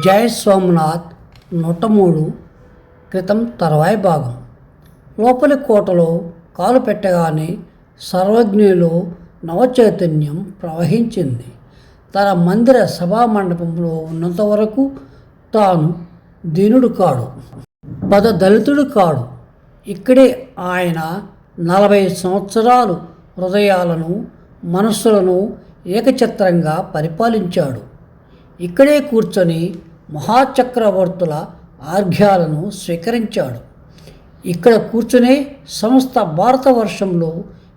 జై సోమనాథ్ 103 క్రితం తర్వాయి భాగం. లోపలి కోటలో కాలు పెట్టగానే సర్వజ్ఞులో నవచైతన్యం ప్రవహించింది. తన మందిర సభామండపంలో ఉన్నంత వరకు తాను దీనుడు కాడు, దళితుడు కాడు. ఇక్కడే ఆయన 40 సంవత్సరాలు హృదయాలను మనస్సులను ఏకఛత్రంగా పరిపాలించాడు. ఇక్కడే కూర్చొని మహాచక్రవర్తుల ఆర్ఘ్యాలను స్వీకరించాడు. ఇక్కడ కూర్చునే సమస్త భారతవర్షంలో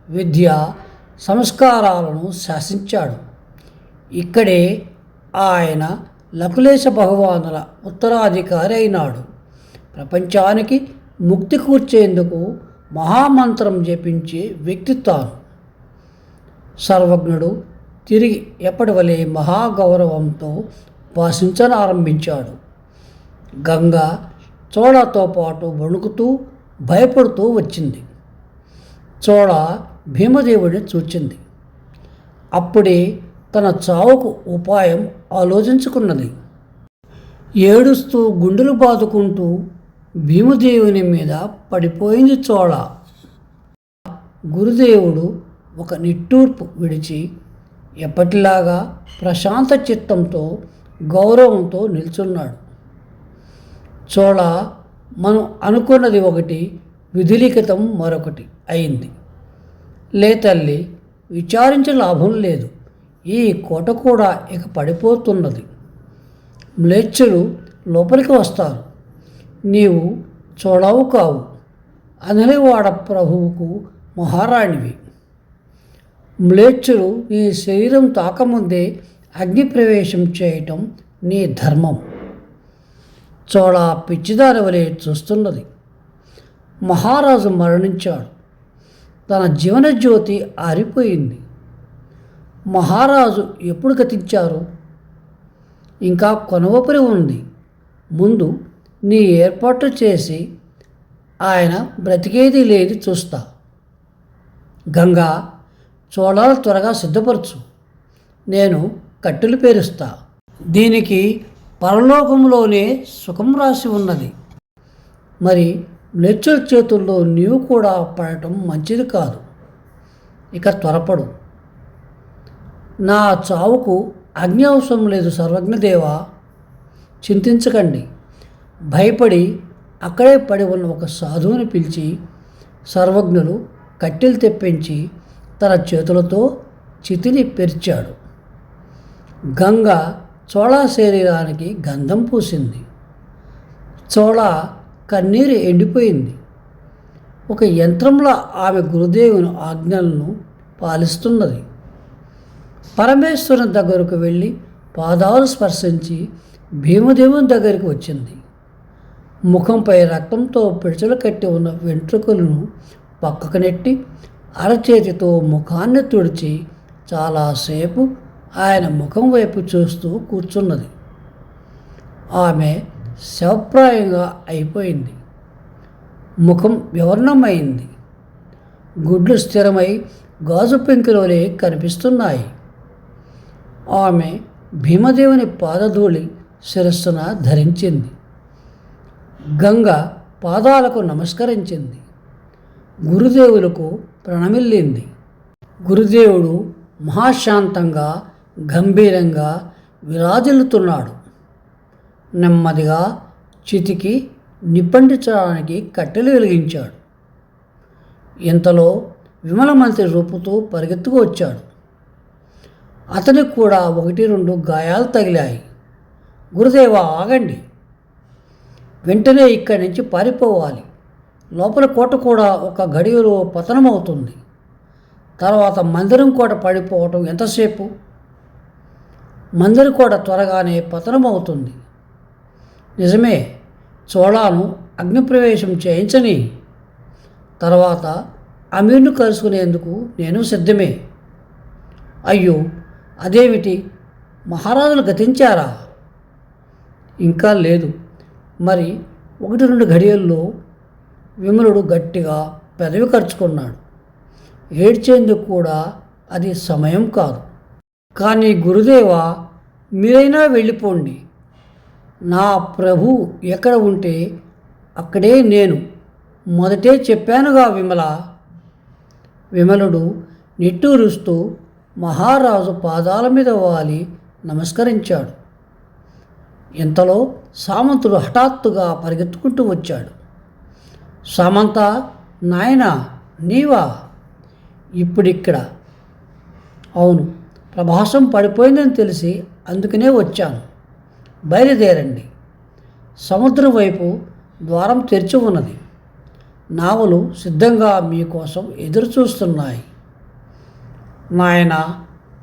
విద్య సంస్కారాలను శాసించాడు. ఇక్కడే ఆయన లకులేశ భగవానుల ఉత్తరాధికారి అయినాడు. ప్రపంచానికి ముక్తి కూర్చేందుకు మహామంత్రం జపించే వ్యక్తి తాను. సర్వజ్ఞుడు తిరిగి ఎప్పటివలే మహాగౌరవంతో భాషించనారంభించాడు. గంగ చోళతో పాటు వణుకుతూ భయపడుతూ వచ్చింది. చోళ భీమదేవుడిని చూచింది. అప్పుడే తన చావుకు ఉపాయం ఆలోచించుకున్నది. ఏడుస్తూ గుండెలు బాదుకుంటూ భీమదేవుని మీద పడిపోయింది చోళ. గురుదేవుడు ఒక నిట్టూర్పు విడిచి ఎప్పటిలాగా ప్రశాంత చిత్తంతో గౌరవంతో నిల్చున్నాడు. చోళ, మనం అనుకున్నది ఒకటి, విధిలిఖితం మరొకటి అయింది. లే తల్లి, విచారించే లాభం లేదు. ఈ కోట కూడా ఇక పడిపోతున్నది. మ్లేచ్చులు లోపలికి వస్తారు. నీవు చోళవు కావు, అనలివాడ ప్రభువుకు మహారాణివి. మ్లేచ్చులు నీ శరీరం తాకముందే అగ్నిప్రవేశం చేయటం నీ ధర్మం. చోళ పిచ్చిదారి వలె చూస్తున్నది. మహారాజు మరణించాడు. తన జీవనజ్యోతి ఆరిపోయింది. మహారాజు ఎప్పుడు గతించారు? ఇంకా కొనవపరి ఉంది. ముందు నీ ఏర్పాటు చేసి ఆయన బ్రతికేది లేదు చూస్తా. గంగా, చోళాలు త్వరగా సిద్ధపరచు. నేను కట్టెలు పేరుస్తా. దీనికి పరలోకంలోనే సుఖం రాసి ఉన్నది. మరి మ్లేచ్చుల చేతుల్లో నీవు కూడా పడటం మంచిది కాదు. ఇక త్వరపడు. నా చావుకు అగ్ని అవసరం లేదు సర్వజ్ఞదేవా. చింతించకండి. భయపడి అక్కడే పడి ఉన్న ఒక సాధువుని పిలిచి సర్వజ్ఞులు కట్టెలు తెప్పించి తన చేతులతో చితిని పెరిచాడు. గంగ చోళ శరీరానికి గంధం పూసింది. చోళ కన్నీరు ఎండిపోయింది. ఒక యంత్రంలో ఆమె గురుదేవుని ఆజ్ఞలను పాలిస్తున్నది. పరమేశ్వరుని దగ్గరకు వెళ్ళి పాదాలు స్పర్శించి భీమదేవుని దగ్గరికి వచ్చింది. ముఖంపై రక్తంతో పిడిచలు కట్టి ఉన్న వెంట్రుకలను పక్కకు నెట్టి అరచేతితో ముఖాన్ని తుడిచి చాలాసేపు ఆయన ముఖం వైపు చూస్తూ కూర్చున్నది. ఆమె శవప్రాయంగా అయిపోయింది. ముఖం వివర్ణమైంది. గుడ్లు స్థిరమై గాజు పెంకులోనే కనిపిస్తున్నాయి. ఆమె భీమదేవుని పాదధూళి శిరస్సున ధరించింది. గంగ పాదాలకు నమస్కరించింది. గురుదేవులకు ప్రణమిల్లింది. గురుదేవుడు మహాశాంతంగా గంభీరంగా విరాజిల్లుతున్నాడు. నెమ్మదిగా చితికి నిప్పండించడానికి కట్టెలు వెలిగించాడు. ఇంతలో విమల మంత్రి రూపుతూ పరిగెత్తుకు వచ్చాడు. అతనికి కూడా 1-2 గాయాలు తగిలాయి. గురుదేవా, ఆగండి. వెంటనే ఇక్కడి నుంచి పారిపోవాలి. లోపల కోట కూడా ఒక గడియలో పతనమవుతుంది. తర్వాత మందిరం కోట పడిపోవటం ఎంతసేపు? మందిరం కోట త్వరగానే పతనమవుతుంది. నిజమే, చోళాను అగ్నిప్రవేశం చేయించని తర్వాత అమీర్ను కలుసుకునేందుకు నేను సిద్ధమే. అయ్యో, అదేమిటి, మహారాజులు గతించారా? ఇంకా లేదు. మరి 1-2 ఘడియల్లో విమలుడు గట్టిగా పెదవి ఖర్చుకున్నాడు. ఏడ్చేందుకు కూడా అది సమయం కాదు. కానీ గురుదేవా, మీరైనా వెళ్ళిపోండి. నా ప్రభు ఎక్కడ ఉంటే అక్కడే నేను మొదటే చెప్పానుగా విమల. విమలుడు నిట్టూరుస్తూ మహారాజు పాదాల మీద వాలి నమస్కరించాడు. ఇంతలో సామంతుడు హఠాత్తుగా పరిగెత్తుకుంటూ వచ్చాడు. సామంత, నాయనా, నీవా? ఇప్పుడిక్కడ? అవును, ప్రభాసం పడిపోయిందని తెలిసి అందుకనే వచ్చాను. బయలుదేరండి. సముద్రం వైపు ద్వారం తెరిచి ఉన్నది. నావలు సిద్ధంగా మీకోసం ఎదురు చూస్తున్నాయి. నాయన,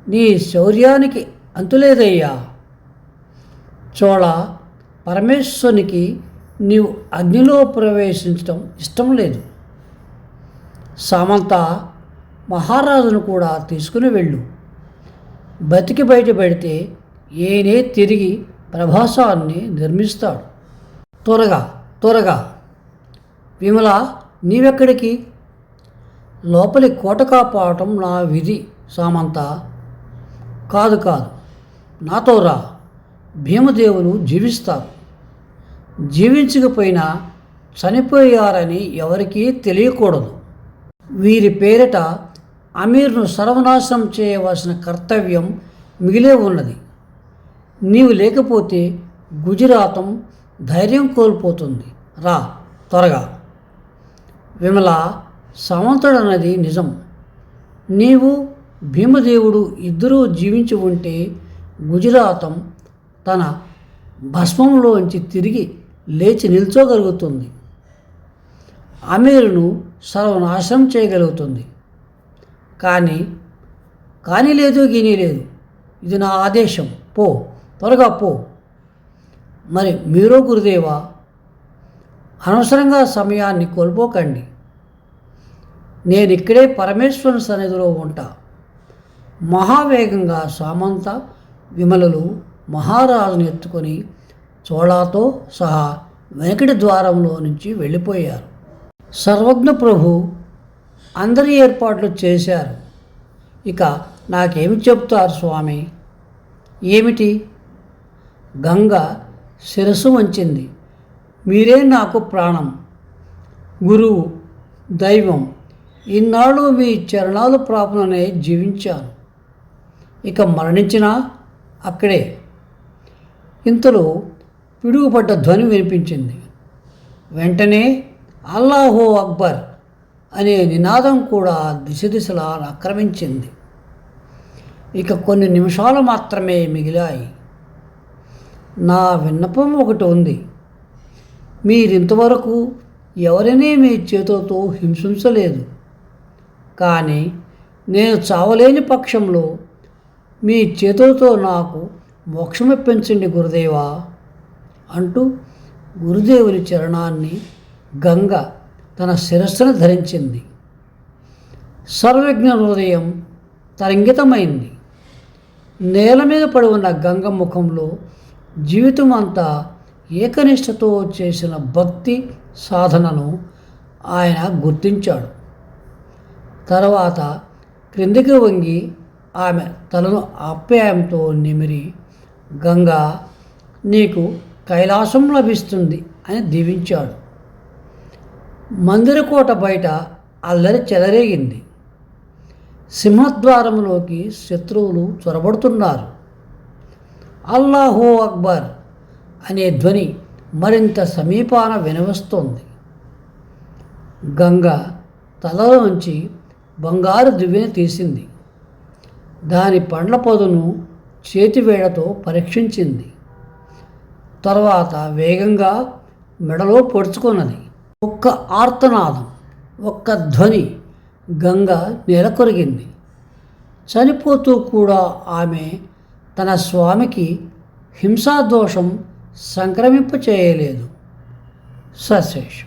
నీ శౌర్యానికి అంతులేదయ్యా. చోళ, పరమేశ్వరునికి నీవు అగ్నిలో ప్రవేశించడం ఇష్టం లేదు. సామంత, మహారాజును కూడా తీసుకుని వెళ్ళు. బతికి బయటపడితే ఏనే తిరిగి ప్రభాసాన్ని నిర్మిస్తాడు. త్వరగా త్వరగా. విమల, నీవెక్కడికి? లోపలి కోట కాపాడటం నా విధి సామంత. కాదు కాదు, నాతో రా. భీమదేవులు జీవిస్తారు. జీవించకపోయినా చనిపోయారని ఎవరికీ తెలియకూడదు. వీరి పేరిట అమీర్ను సర్వనాశనం చేయవలసిన కర్తవ్యం మిగిలే ఉన్నది. నీవు లేకపోతే గుజరాతం ధైర్యం కోల్పోతుంది. రా త్వరగా. విమల, సామంతుడన్నది నిజం. నీవు భీమదేవుడు ఇద్దరూ జీవించి ఉంటే గుజరాతం తన భస్మంలోంచి తిరిగి లేచి నిల్చోగలుగుతుంది. అమీరును సర్వనాశనం చేయగలుగుతుంది. కానీ లేదు, గీనీ లేదు. ఇది నా ఆదేశం. పో, త్వరగా పో. మరి మీరో గురుదేవా? అనవసరంగా సమయాన్ని కోల్పోకండి. నేనిక్కడే పరమేశ్వరుని సన్నిధిలో ఉంటా. మహావేగంగా సామంత, విమలులు మహారాజును ఎత్తుకొని చోళాతో సహా వెనకటి ద్వారంలో నుంచి వెళ్ళిపోయారు. సర్వజ్ఞ ప్రభు అందరి ఏర్పాట్లు చేశారు. ఇక నాకేమి చెప్తారు స్వామి? ఏమిటి? గంగ శిరస్సు వంచింది. మీరే నాకు ప్రాణం, గురువు, దైవం. ఇన్నాళ్ళు మీ చరణాలు ప్రాపణనే జీవించాను. ఇక మరణించినా అక్కడే. ఇంతలో పిడుగుపడ్డ ధ్వని వినిపించింది. వెంటనే అల్లాహో అక్బర్ అనే నినాదం కూడా దిశలా ఆక్రమించింది. ఇక కొన్ని నిమిషాలు మాత్రమే మిగిలాయి. నా విన్నపం ఒకటి ఉంది. మీరింతవరకు ఎవరినీ మీ చేతులతో హింసించలేదు. కానీ నేను చావలేని పక్షంలో మీ చేతులతో నాకు మోక్షమిప్పించండి గురుదేవా అంటూ గురుదేవుని చరణాన్ని గంగ తన శిరస్సును ధరించింది. సర్వజ్ఞ హృదయం తరంగితమైంది. నేల మీద పడి ఉన్న గంగ ముఖంలో జీవితం అంతా ఏకనిష్టతో చేసిన భక్తి సాధనను ఆయన గుర్తించాడు. తర్వాత క్రిందికి వంగి ఆమె తలను ఆప్యాయంతో నిమిరి, గంగా, నీకు కైలాసం లభిస్తుంది అని దీవించాడు. మందిరకోట బయట అల్లరి చెలరేగింది. సింహద్వారంలోకి శత్రువులు చొరబడుతున్నారు. అల్లాహో అక్బర్ అనే ధ్వని మరింత సమీపాన వినవస్తోంది. గంగ తలలోంచి బంగారు దివ్యని తీసింది. దాని పండ్ల పొదను చేతివేళ్లతో పరీక్షించింది. తర్వాత వేగంగా మెడలో పొడుచుకున్నది. ఒక్క ఆర్తనాదం, ఒక్క ధ్వని, గంగ నేలకొరిగింది. చనిపోతూ కూడా ఆమె తన స్వామికి హింసాదోషం సంక్రమింపచేయలేదు. సశేషం.